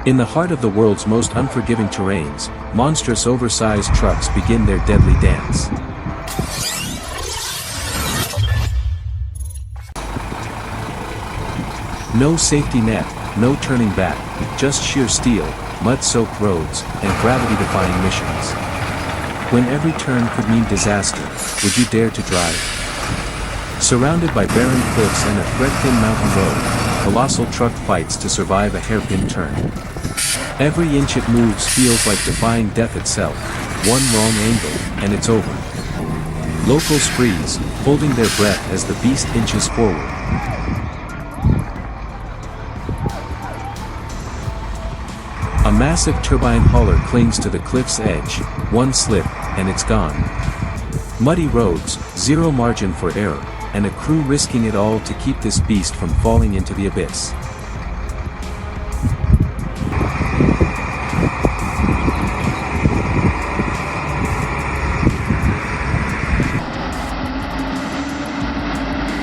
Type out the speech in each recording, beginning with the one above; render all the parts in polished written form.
In the heart of the world's most unforgiving terrains, monstrous oversized trucks begin their deadly dance. No safety net, no turning back, just sheer steel, mud-soaked roads, and gravity-defying missions. When every turn could mean disaster, would you dare to drive? Surrounded by barren cliffs and a threat-thin mountain road, colossal truck fights to survive a hairpin turn. Every inch it moves feels like defying death itself. One wrong angle, and it's over. Locals freeze, holding their breath as the beast inches forward. A massive turbine hauler clings to the cliff's edge, one slip, and it's gone. Muddy roads, zero margin for error, and a crew risking it all to keep this beast from falling into the abyss.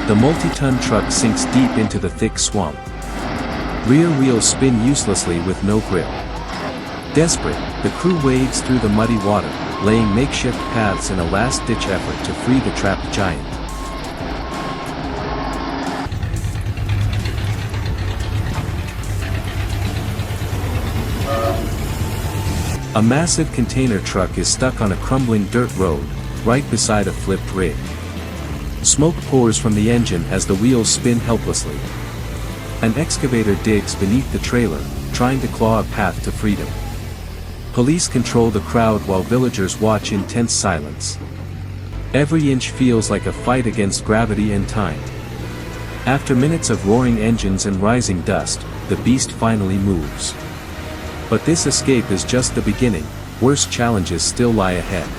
The multi-ton truck sinks deep into the thick swamp. Rear wheels spin uselessly with no grip. Desperate, the crew wades through the muddy water, laying makeshift paths in a last-ditch effort to free the trapped giant. A massive container truck is stuck on a crumbling dirt road, right beside a flipped rig. Smoke pours from the engine as the wheels spin helplessly. An excavator digs beneath the trailer, trying to claw a path to freedom. Police control the crowd while villagers watch in tense silence. Every inch feels like a fight against gravity and time. After minutes of roaring engines and rising dust, the beast finally moves. But this escape is just the beginning. Worse challenges still lie ahead.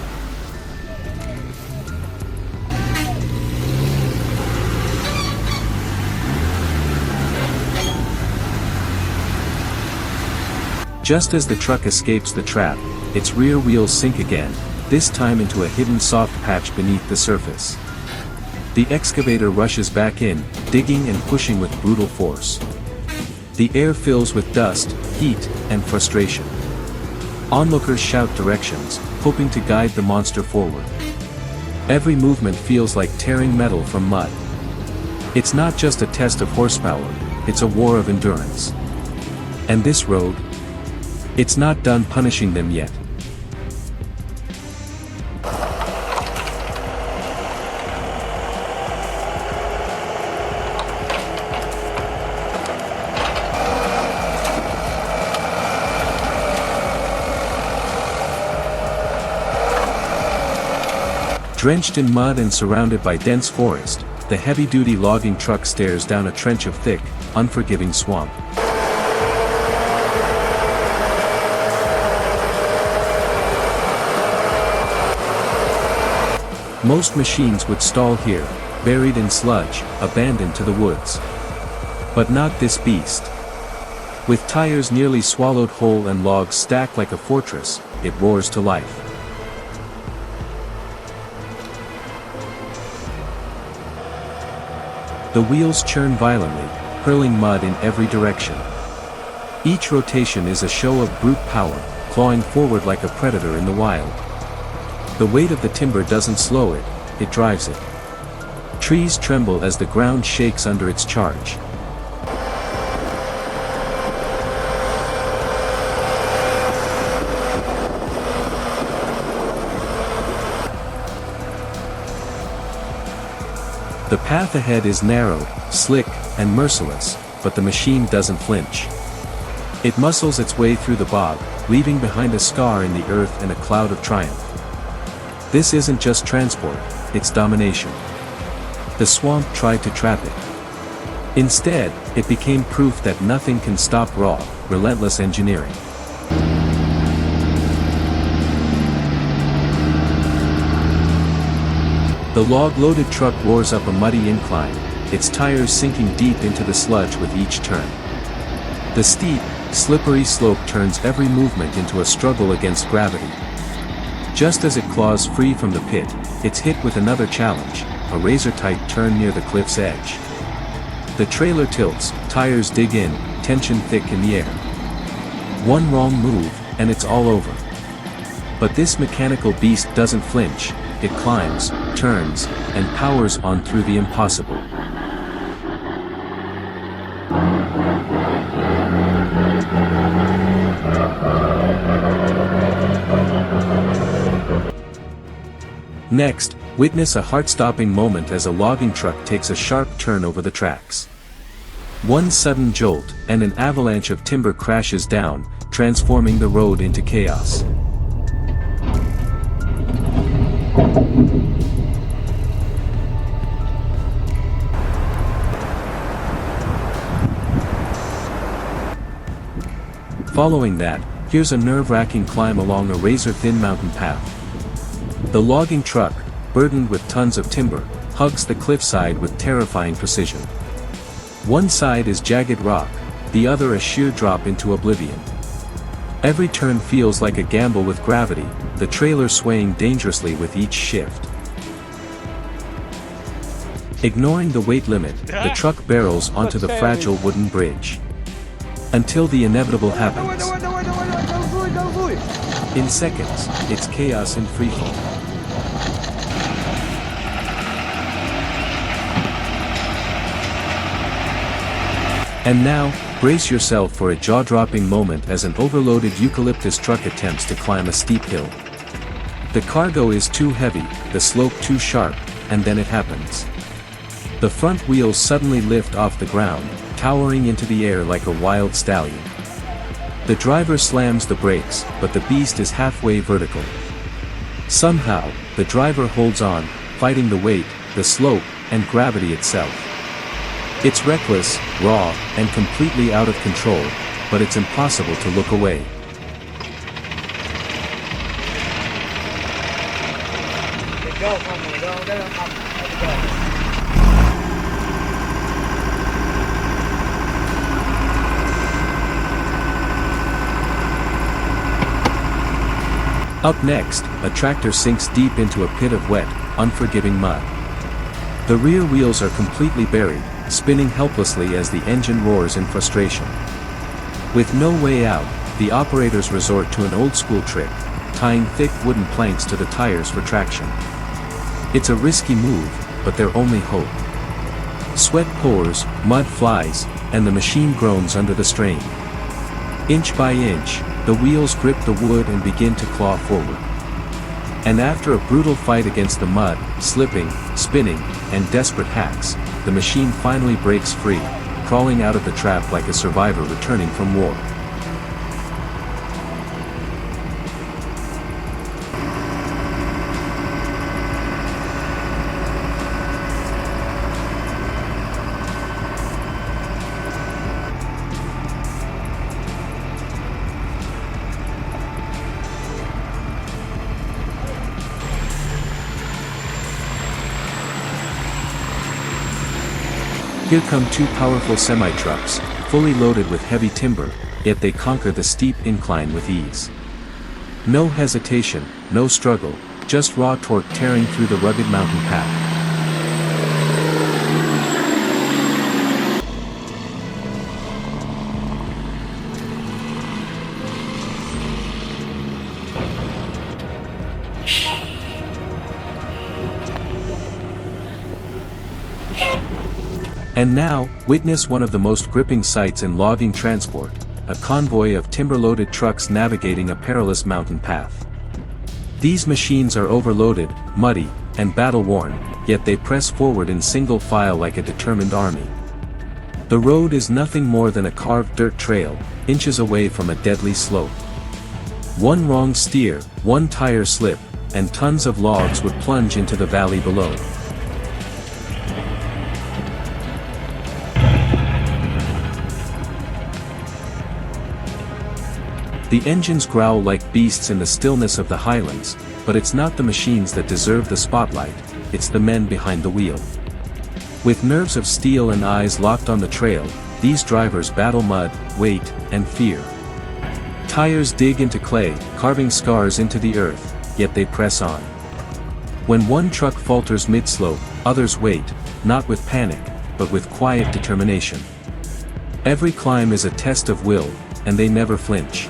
Just as the truck escapes the trap, its rear wheels sink again, this time into a hidden soft patch beneath the surface. The excavator rushes back in, digging and pushing with brutal force. The air fills with dust, heat, and frustration. Onlookers shout directions, hoping to guide the monster forward. Every movement feels like tearing metal from mud. It's not just a test of horsepower, it's a war of endurance. And this road? It's not done punishing them yet. Drenched in mud and surrounded by dense forest, the heavy-duty logging truck stares down a trench of thick, unforgiving swamp. Most machines would stall here, buried in sludge, abandoned to the woods. But not this beast. With tires nearly swallowed whole and logs stacked like a fortress, it roars to life. The wheels churn violently, hurling mud in every direction. Each rotation is a show of brute power, clawing forward like a predator in the wild. The weight of the timber doesn't slow it, it drives it. Trees tremble as the ground shakes under its charge. The path ahead is narrow, slick, and merciless, but the machine doesn't flinch. It muscles its way through the bog, leaving behind a scar in the earth and a cloud of triumph. This isn't just transport, it's domination. The swamp tried to trap it. Instead, it became proof that nothing can stop raw, relentless engineering. The log-loaded truck roars up a muddy incline, its tires sinking deep into the sludge with each turn. The steep, slippery slope turns every movement into a struggle against gravity. Just as it claws free from the pit, it's hit with another challenge, a razor-tight turn near the cliff's edge. The trailer tilts, tires dig in, tension thick in the air. One wrong move, and it's all over. But this mechanical beast doesn't flinch, it climbs, turns, and powers on through the impossible. Next, witness a heart-stopping moment as a logging truck takes a sharp turn over the tracks. One sudden jolt, and an avalanche of timber crashes down, transforming the road into chaos. Following that, here's a nerve-wracking climb along a razor-thin mountain path. The logging truck, burdened with tons of timber, hugs the cliffside with terrifying precision. One side is jagged rock, the other a sheer drop into oblivion. Every turn feels like a gamble with gravity, the trailer swaying dangerously with each shift. Ignoring the weight limit, the truck barrels onto the fragile wooden bridge. Until the inevitable happens. In seconds, it's chaos in freefall. And now, brace yourself for a jaw-dropping moment as an overloaded eucalyptus truck attempts to climb a steep hill. The cargo is too heavy, the slope too sharp, and then it happens. The front wheels suddenly lift off the ground, towering into the air like a wild stallion. The driver slams the brakes, but the beast is halfway vertical. Somehow, the driver holds on, fighting the weight, the slope, and gravity itself. It's reckless, raw, and completely out of control, but it's impossible to look away. Up next, a tractor sinks deep into a pit of wet, unforgiving mud. The rear wheels are completely buried, spinning helplessly as the engine roars in frustration. With no way out, the operators resort to an old-school trick, tying thick wooden planks to the tires for traction. It's a risky move, but their only hope. Sweat pours, mud flies, and the machine groans under the strain. Inch by inch, the wheels grip the wood and begin to claw forward. And after a brutal fight against the mud, slipping, spinning, and desperate hacks, the machine finally breaks free, crawling out of the trap like a survivor returning from war. Here come two powerful semi-trucks, fully loaded with heavy timber, yet they conquer the steep incline with ease. No hesitation, no struggle, just raw torque tearing through the rugged mountain path. And now, witness one of the most gripping sights in logging transport, a convoy of timber-loaded trucks navigating a perilous mountain path. These machines are overloaded, muddy, and battle-worn, yet they press forward in single file like a determined army. The road is nothing more than a carved dirt trail, inches away from a deadly slope. One wrong steer, one tire slip, and tons of logs would plunge into the valley below. The engines growl like beasts in the stillness of the highlands, but it's not the machines that deserve the spotlight, it's the men behind the wheel. With nerves of steel and eyes locked on the trail, these drivers battle mud, weight, and fear. Tires dig into clay, carving scars into the earth, yet they press on. When one truck falters mid-slope, others wait, not with panic, but with quiet determination. Every climb is a test of will, and they never flinch.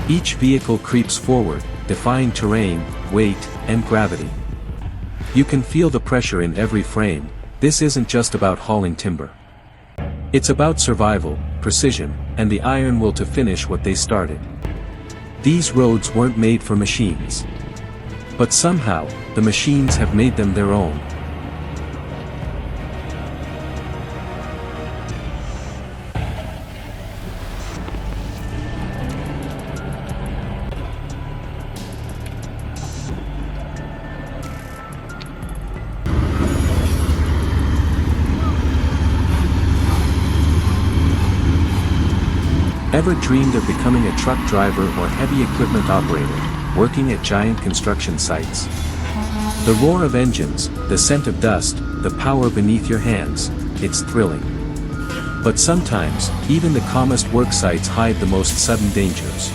Each vehicle creeps forward, defying terrain, weight, and gravity. You can feel the pressure in every frame. This isn't just about hauling timber. It's about survival, precision, and the iron will to finish what they started. These roads weren't made for machines. But somehow, the machines have made them their own. Ever dreamed of becoming a truck driver or heavy equipment operator, working at giant construction sites? The roar of engines, the scent of dust, the power beneath your hands, it's thrilling. But sometimes, even the calmest work sites hide the most sudden dangers.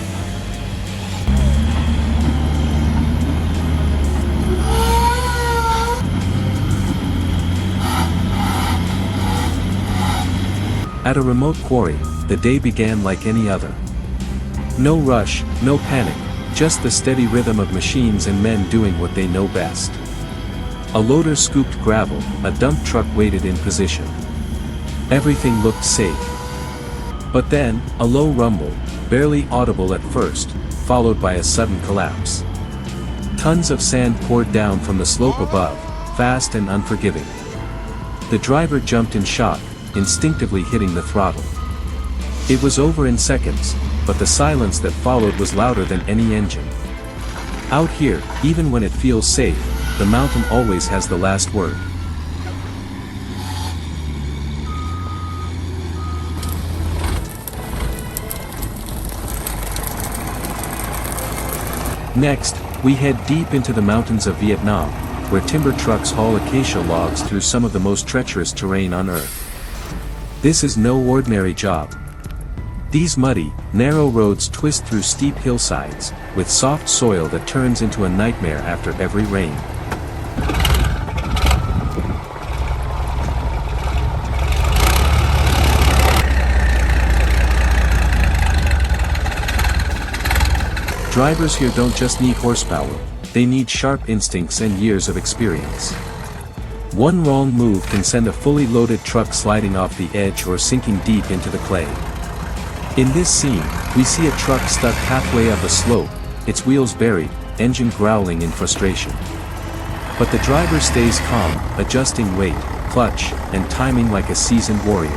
At a remote quarry, the day began like any other. No rush, no panic, just the steady rhythm of machines and men doing what they know best. A loader scooped gravel, a dump truck waited in position. Everything looked safe. But then, a low rumble, barely audible at first, followed by a sudden collapse. Tons of sand poured down from the slope above, fast and unforgiving. The driver jumped in shock, instinctively hitting the throttle. It was over in seconds, but the silence that followed was louder than any engine. Out here, even when it feels safe, the mountain always has the last word. Next, we head deep into the mountains of Vietnam, where timber trucks haul acacia logs through some of the most treacherous terrain on Earth. This is no ordinary job. These muddy, narrow roads twist through steep hillsides, with soft soil that turns into a nightmare after every rain. Drivers here don't just need horsepower, they need sharp instincts and years of experience. One wrong move can send a fully loaded truck sliding off the edge or sinking deep into the clay. In this scene, we see a truck stuck halfway up a slope, its wheels buried, engine growling in frustration. But the driver stays calm, adjusting weight, clutch, and timing like a seasoned warrior.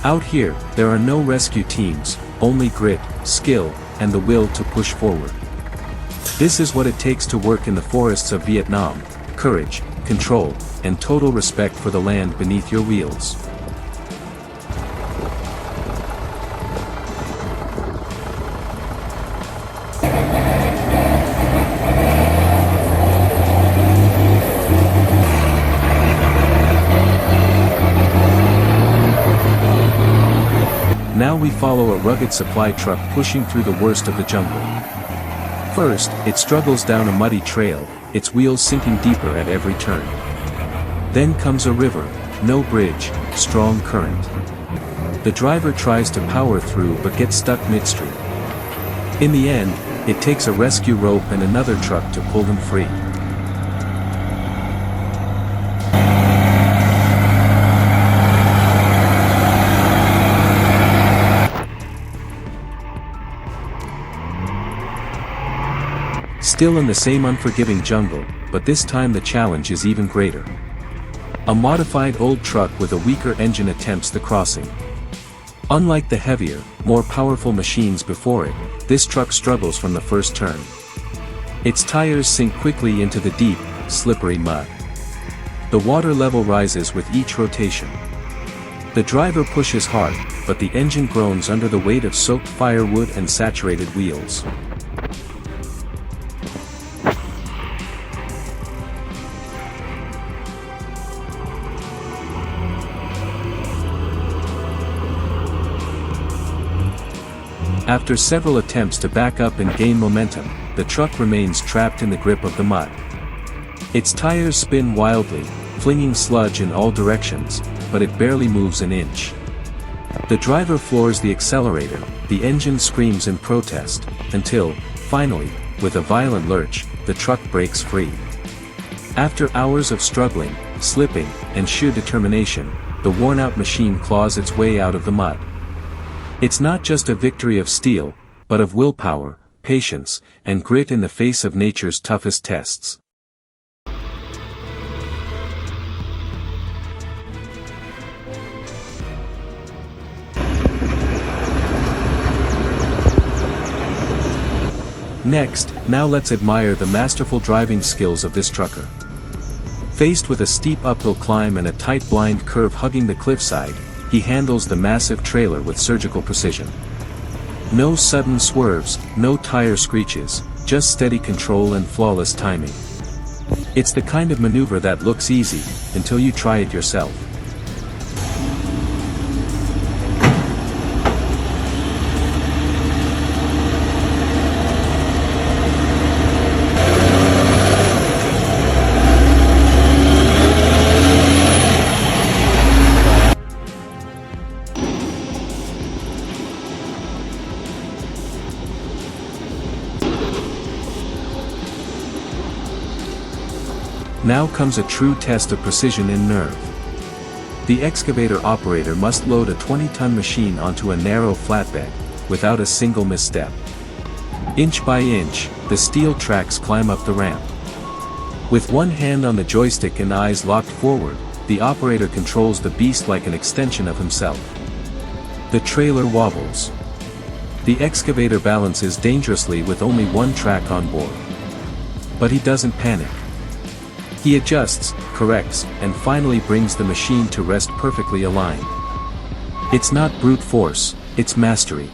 Out here, there are no rescue teams, only grit, skill, and the will to push forward. This is what it takes to work in the forests of Vietnam: courage, control, and total respect for the land beneath your wheels. Now we follow a rugged supply truck pushing through the worst of the jungle. First, it struggles down a muddy trail, its wheels sinking deeper at every turn. Then comes a river, no bridge, strong current. The driver tries to power through but gets stuck midstream. In the end, it takes a rescue rope and another truck to pull him free. Still in the same unforgiving jungle, but this time the challenge is even greater. A modified old truck with a weaker engine attempts the crossing. Unlike the heavier, more powerful machines before it, this truck struggles from the first turn. Its tires sink quickly into the deep, slippery mud. The water level rises with each rotation. The driver pushes hard, but the engine groans under the weight of soaked firewood and saturated wheels. After several attempts to back up and gain momentum, the truck remains trapped in the grip of the mud. Its tires spin wildly, flinging sludge in all directions, but it barely moves an inch. The driver floors the accelerator, the engine screams in protest, until, finally, with a violent lurch, the truck breaks free. After hours of struggling, slipping, and sheer determination, the worn-out machine claws its way out of the mud. It's not just a victory of steel, but of willpower, patience, and grit in the face of nature's toughest tests. Next, now let's admire the masterful driving skills of this trucker. Faced with a steep uphill climb and a tight blind curve hugging the cliffside, he handles the massive trailer with surgical precision. No sudden swerves, no tire screeches, just steady control and flawless timing. It's the kind of maneuver that looks easy, until you try it yourself. Now comes a true test of precision and nerve. The excavator operator must load a 20-ton machine onto a narrow flatbed, without a single misstep. Inch by inch, the steel tracks climb up the ramp. With one hand on the joystick and eyes locked forward, the operator controls the beast like an extension of himself. The trailer wobbles. The excavator balances dangerously with only one track on board. But he doesn't panic. He adjusts, corrects, and finally brings the machine to rest perfectly aligned. It's not brute force, it's mastery.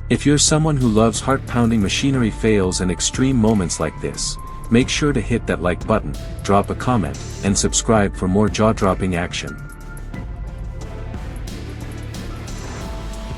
If you're someone who loves heart-pounding machinery fails and extreme moments like this, make sure to hit that like button, drop a comment, and subscribe for more jaw-dropping action.